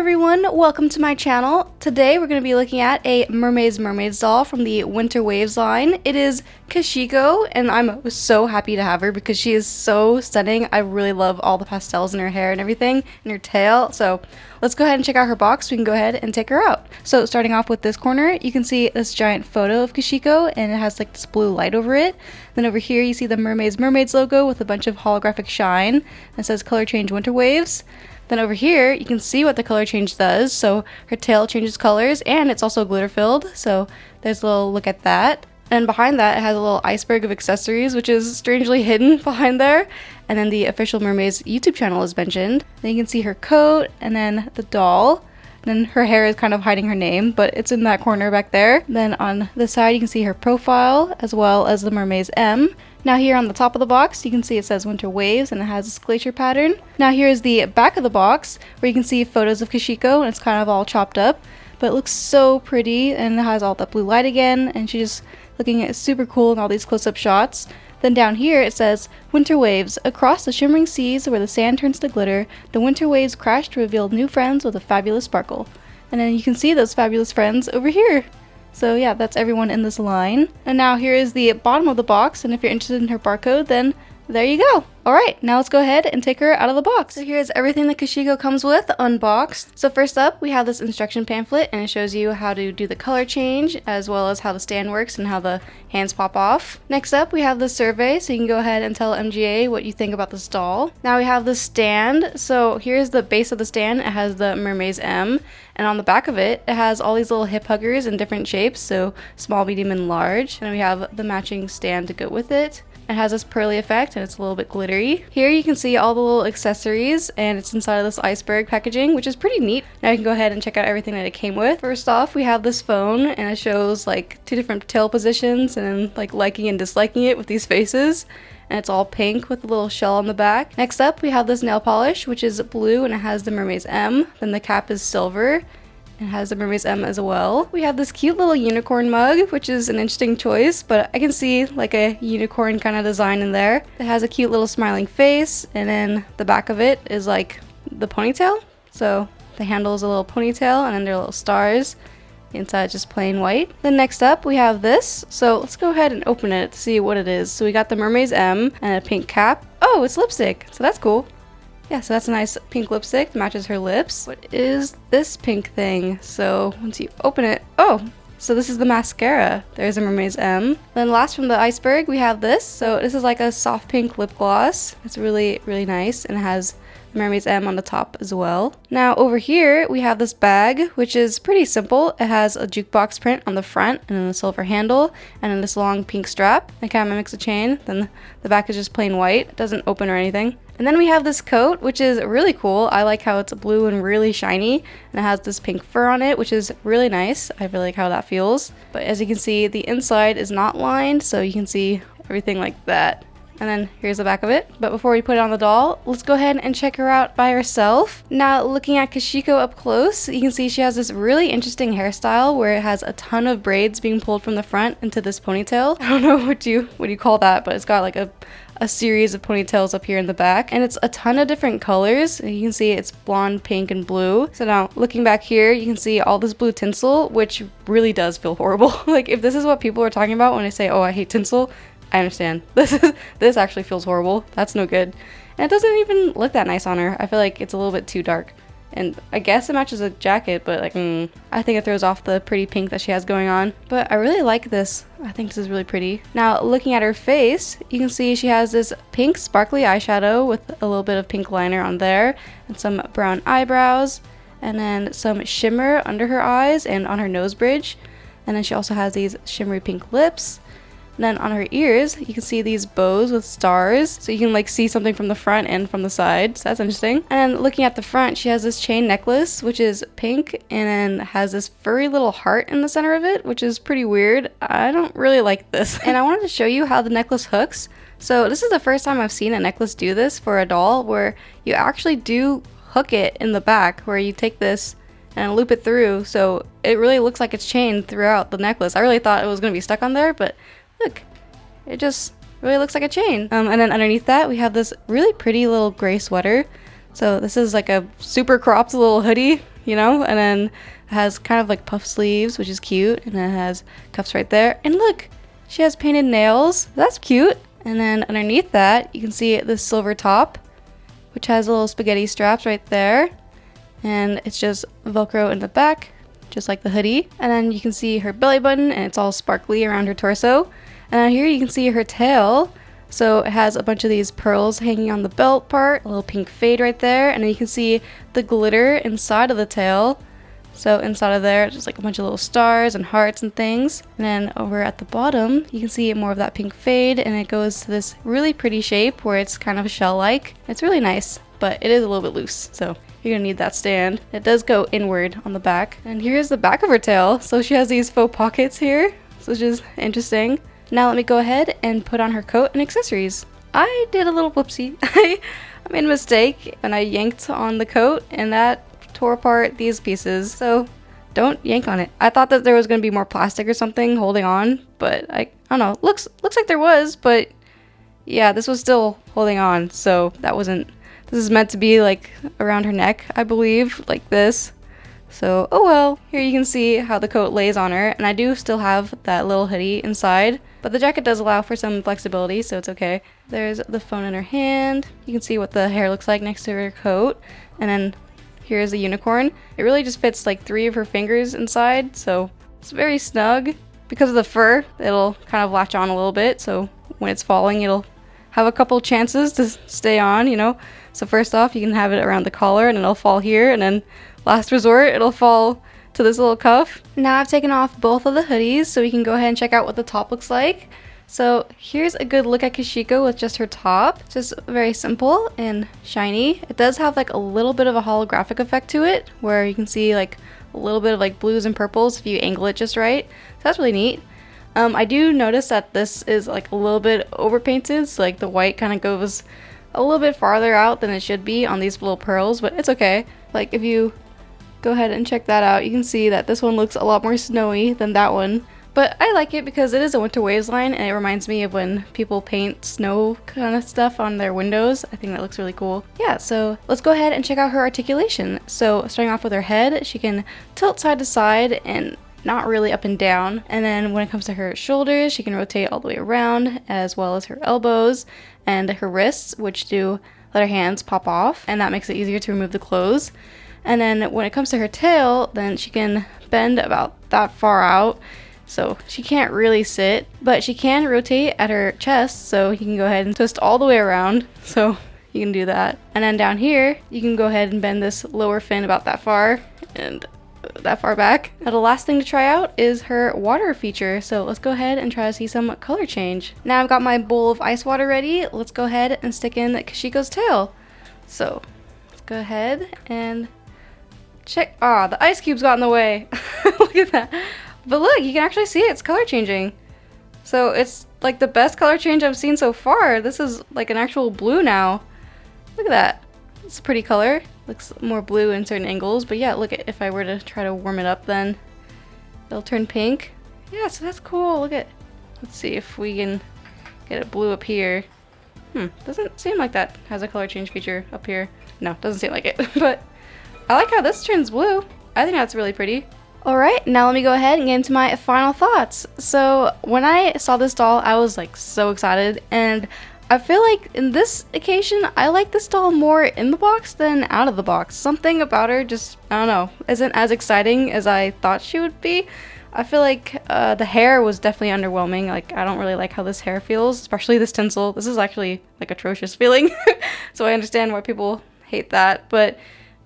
everyone, welcome to my channel. Today we're going to be looking at a Mermaidz doll from the Winter Waves line. It is Kishiko, and I'm so happy to have her because she is so stunning. I really love all the pastels in her hair and everything, and her tail. So let's go ahead and check out her box. We can go ahead and take her out. So starting off with this corner, you can see this giant photo of Kishiko, and it has like this blue light over it. Then over here you see the Mermaidz logo with a bunch of holographic shine. And it says color change Winter Waves. Then over here, you can see what the color change does. So her tail changes colors, and it's also glitter filled. So there's a little look at that. And behind that, it has a little iceberg of accessories, which is strangely hidden behind there. And then the official Mermaidz YouTube channel is mentioned. Then you can see her coat, and then the doll. And then her hair is kind of hiding her name, but it's in that corner back there. Then on the side, you can see her profile, as well as the Mermaidz M. Now here on the top of the box, you can see it says Winter Waves, and it has this glacier pattern. Now here is the back of the box, where you can see photos of Kishiko, and it's kind of all chopped up. But it looks so pretty, and it has all that blue light again, and she's looking super cool in all these close-up shots. Then down here it says, Winter Waves. Across the shimmering seas where the sand turns to glitter, the winter waves crash to reveal new friends with a fabulous sparkle. And then you can see those fabulous friends over here. So yeah, that's everyone in this line. And now here is the bottom of the box, and if you're interested in her barcode, then there you go. Alright, now let's go ahead and take her out of the box. So here's everything that Kishiko comes with, unboxed. So first up, we have this instruction pamphlet, and it shows you how to do the color change, as well as how the stand works and how the hands pop off. Next up, we have the survey, so you can go ahead and tell MGA what you think about this doll. Now we have the stand. So here's the base of the stand. It has the Mermaidz M, and on the back of it, it has all these little hip huggers in different shapes, so small, medium, and large. And then we have the matching stand to go with it. It has this pearly effect, and it's a little bit glittery. Here you can see all the little accessories, and it's inside of this iceberg packaging, which is pretty neat. Now you can go ahead and check out everything that it came with. First off, we have this phone, and it shows like 2 different tail positions and like liking and disliking it with these faces. And it's all pink with a little shell on the back. Next up, we have this nail polish, which is blue, and it has the Mermaidz M. Then the cap is silver. It has the Mermaidz M as well. We have this cute little unicorn mug, which is an interesting choice, but I can see like a unicorn kind of design in there. It has a cute little smiling face, and then the back of it is like the ponytail. So the handle is a little ponytail, and then there are little stars. The inside is just plain white. Then next up, we have this. So let's go ahead and open it to see what it is. So we got the Mermaidz M and a pink cap. Oh, it's lipstick, so that's cool. Yeah, so that's a nice pink lipstick, matches her lips. What is this pink thing? So once you open it, oh, so this is the mascara. There's a Mermaidz M. Then last from the iceberg, we have this. So this is like a soft pink lip gloss. It's really, really nice, and it has Mermaidz M on the top as well. Now over here, we have this bag, which is pretty simple. It has a jukebox print on the front, and then a silver handle, and then this long pink strap. It kind of mimics a chain. Then the back is just plain white. It doesn't open or anything. And then we have this coat, which is really cool. I like how it's blue and really shiny, and it has this pink fur on it, which is really nice. I really like how that feels. But as you can see, the inside is not lined, so you can see everything like that. And then here's the back of it. But before we put it on the doll, let's go ahead and check her out by herself. Now, looking at Kishiko up close, you can see she has this really interesting hairstyle where it has a ton of braids being pulled from the front into this ponytail. I don't know what you call that, but it's got like a series of ponytails up here in the back, and it's a ton of different colors. You can see it's blonde, pink, and blue. So now looking back here, you can see all this blue tinsel, which really does feel horrible. Like if this is what people are talking about when they say, oh, I hate tinsel, I understand. This actually feels horrible. That's no good. And it doesn't even look that nice on her. I feel like it's a little bit too dark. And I guess it matches a jacket, but like, I think it throws off the pretty pink that she has going on. But I really like this. I think this is really pretty. Now, looking at her face, you can see she has this pink sparkly eyeshadow with a little bit of pink liner on there, and some brown eyebrows, and then some shimmer under her eyes and on her nose bridge. And then she also has these shimmery pink lips. And then on her ears, you can see these bows with stars, so you can like see something from the front and from the side, so that's interesting. And looking at the front, she has this chain necklace, which is pink, and then has this furry little heart in the center of it, which is pretty weird. I don't really like this. And I wanted to show you how the necklace hooks. So this is the first time I've seen a necklace do this for a doll, where you actually do hook it in the back, where you take this and loop it through, so it really looks like it's chained throughout the necklace. I really thought it was going to be stuck on there, but look, it just really looks like a chain. And then underneath that, we have this really pretty little gray sweater. So this is like a super cropped little hoodie, you know, and then it has kind of like puff sleeves, which is cute, and then it has cuffs right there. And look, she has painted nails. That's cute. And then underneath that, you can see the silver top, which has little spaghetti straps right there. And it's just Velcro in the back, just like the hoodie. And then you can see her belly button, and it's all sparkly around her torso. And out here you can see her tail. So it has a bunch of these pearls hanging on the belt part, a little pink fade right there, and then you can see the glitter inside of the tail. So inside of there, just like a bunch of little stars and hearts and things. And then over at the bottom, you can see more of that pink fade, and it goes to this really pretty shape where it's kind of shell-like. It's really nice, but it is a little bit loose, so you're gonna need that stand. It does go inward on the back. And here's the back of her tail. So she has these faux pockets here, which is interesting. Now let me go ahead and put on her coat and accessories. I did a little whoopsie. I made a mistake and I yanked on the coat and that tore apart these pieces. So don't yank on it. I thought that there was going to be more plastic or something holding on, but I don't know. Looks like there was, but yeah, this was still holding on. So that wasn't, this is meant to be like around her neck, I believe, like this. So, oh well, here you can see how the coat lays on her, and I do still have that little hoodie inside, but the jacket does allow for some flexibility, so it's okay. There's the phone in her hand. You can see what the hair looks like next to her coat, and then here's the unicorn. It really just fits like 3 of her fingers inside, so it's very snug. Because of the fur, it'll kind of latch on a little bit, so when it's falling, it'll have a couple chances to stay on, you know? So first off, you can have it around the collar, and it'll fall here, and then last resort, it'll fall to this little cuff. Now I've taken off both of the hoodies, so we can go ahead and check out what the top looks like. So here's a good look at Kishiko with just her top. Just very simple and shiny. It does have like a little bit of a holographic effect to it, where you can see like a little bit of like blues and purples if you angle it just right. So that's really neat. I do notice that this is like a little bit overpainted, so like the white kind of goes a little bit farther out than it should be on these little pearls, but it's okay. Like if you go ahead and check that out, you can see that this one looks a lot more snowy than that one. But I like it because it is a Winter Waves line, and it reminds me of when people paint snow kind of stuff on their windows. I think that looks really cool. Yeah, so let's go ahead and check out her articulation. So starting off with her head, she can tilt side to side and not really up and down. And then when it comes to her shoulders, she can rotate all the way around, as well as her elbows and her wrists, which do let her hands pop off, and that makes it easier to remove the clothes. And then when it comes to her tail, then she can bend about that far out, so she can't really sit, but she can rotate at her chest, so you can go ahead and twist all the way around, so you can do that. And then down here, you can go ahead and bend this lower fin about that far, and that far back. Now the last thing to try out is her water feature, so let's go ahead and try to see some color change. Now I've got my bowl of ice water ready. Let's go ahead and stick in Kishiko's tail. So let's go ahead and check. Ah, the ice cubes got in the way. Look at that. But look, you can actually see it's color changing. So it's like the best color change I've seen so far. This is like an actual blue now. Look at that. It's a pretty color. Looks more blue in certain angles, but yeah, look at, if I were to try to warm it up, then it'll turn pink. Yeah, so that's cool. Look at, let's see if we can get it blue up here. Doesn't seem like that has a color change feature up here. No, doesn't seem like it, but I like how this turns blue. I think that's really pretty. Alright, now let me go ahead and get into my final thoughts. So when I saw this doll, I was like so excited, and I feel like in this occasion, I like this doll more in the box than out of the box. Something about her just, I don't know, isn't as exciting as I thought she would be. I feel like the hair was definitely underwhelming. Like, I don't really like how this hair feels, especially this tinsel. This is actually like atrocious feeling. So I understand why people hate that, but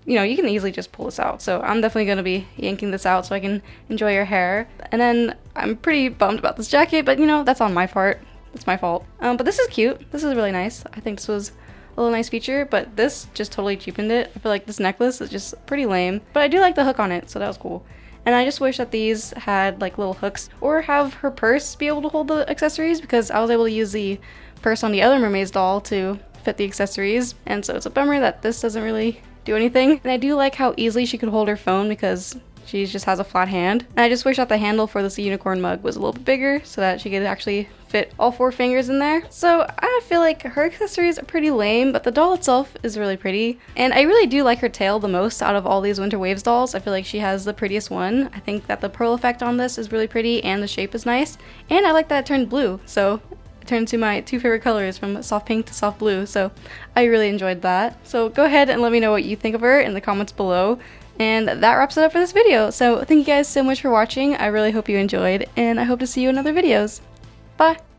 you know, you can easily just pull this out. So I'm definitely going to be yanking this out so I can enjoy your hair. And then I'm pretty bummed about this jacket, but you know, that's on my part. It's my fault. But this is cute. This is really nice. I think this was a little nice feature, but this just totally cheapened it. I feel like this necklace is just pretty lame, but I do like the hook on it, so that was cool. And I just wish that these had like little hooks, or have her purse be able to hold the accessories, because I was able to use the purse on the other Mermaidz doll to fit the accessories. And so it's a bummer that this doesn't really do anything. And I do like how easily she could hold her phone, because She just has a flat hand. And I just wish that the handle for this unicorn mug was a little bit bigger so that she could actually fit all 4 fingers in there. So I feel like her accessories are pretty lame, but the doll itself is really pretty. And I really do like her tail the most out of all these Winter Waves dolls. I feel like she has the prettiest one. I think that the pearl effect on this is really pretty and the shape is nice. And I like that it turned blue. So it turned to my 2 favorite colors from soft pink to soft blue. So I really enjoyed that. So go ahead and let me know what you think of her in the comments below. And that wraps it up for this video. So thank you guys so much for watching. I really hope you enjoyed, and I hope to see you in other videos. Bye!